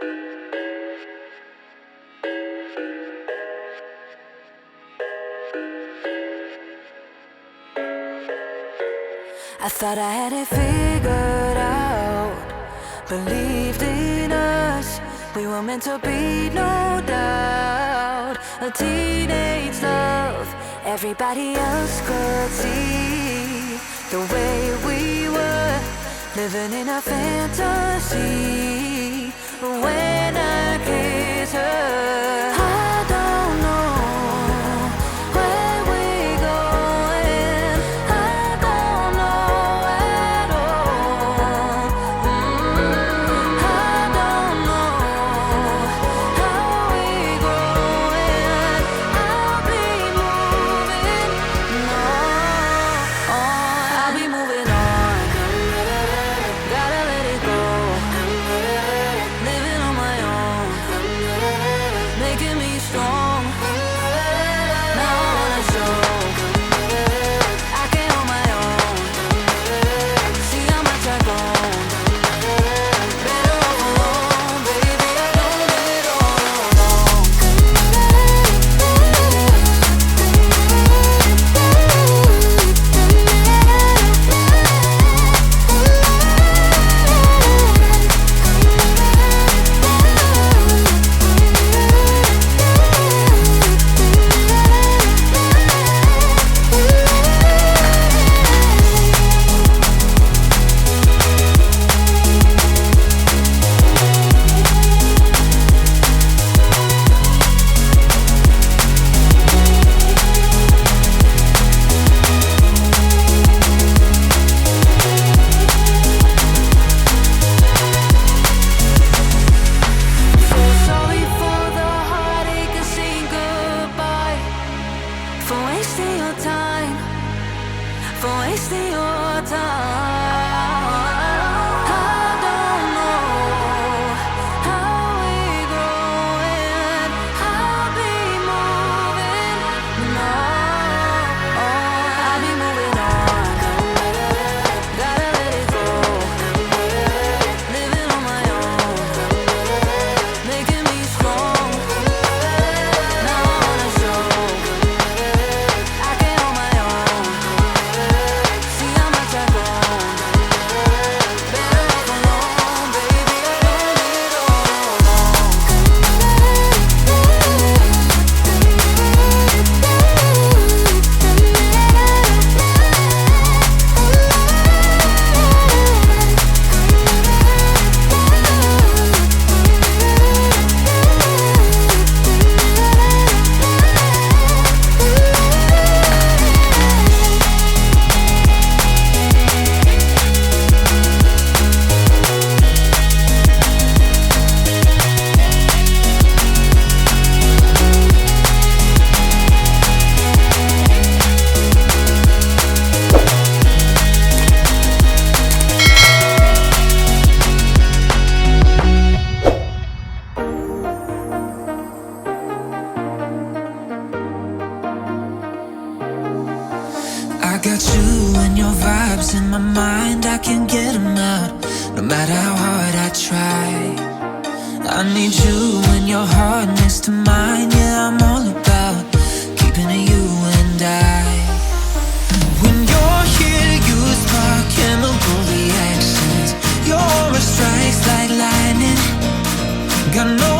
I thought I had it figured out, believed in us, we were meant to be, no doubt. A teenage love, everybody else could see the way we were, living in a fantasy. When I kiss her, I don't know where we're going, I don't know at all. I don't know how we're growing, I'll be moving on, I'll be moving on, gotta let it go, living on my own, making me strong. Now I wanna show I can hold my own. See how much I've grown. Better off alone, baby. I don't live it all alone. So sorry for the heartache and saying goodbye, for wasting your time, for wasting your time. I don't know how we're growing, I'll be moving on, I'll be moving on, gotta let it go, living on my own, making me strong. Now I wanna show I can hold my own. See how much I've grown. Better off alone, baby. I don't live it all alone. I got you and your vibes in my mind, I can't get them out, no matter how hard I try. I need you and your heart next to mine, yeah, I'm all about keeping it you and I. When you're here, you spark chemical reactions, your aura strikes like lightning, got no